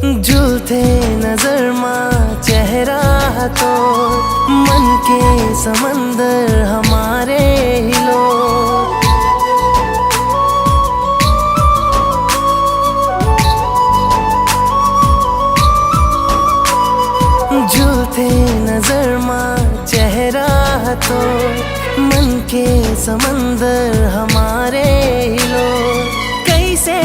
झूलते नजर माँ चेहरा तो मन के समंदर हमारे हिलो। झूलते नजर माँ चेहरा तो मन के समंदर हमारे हिलो। कैसे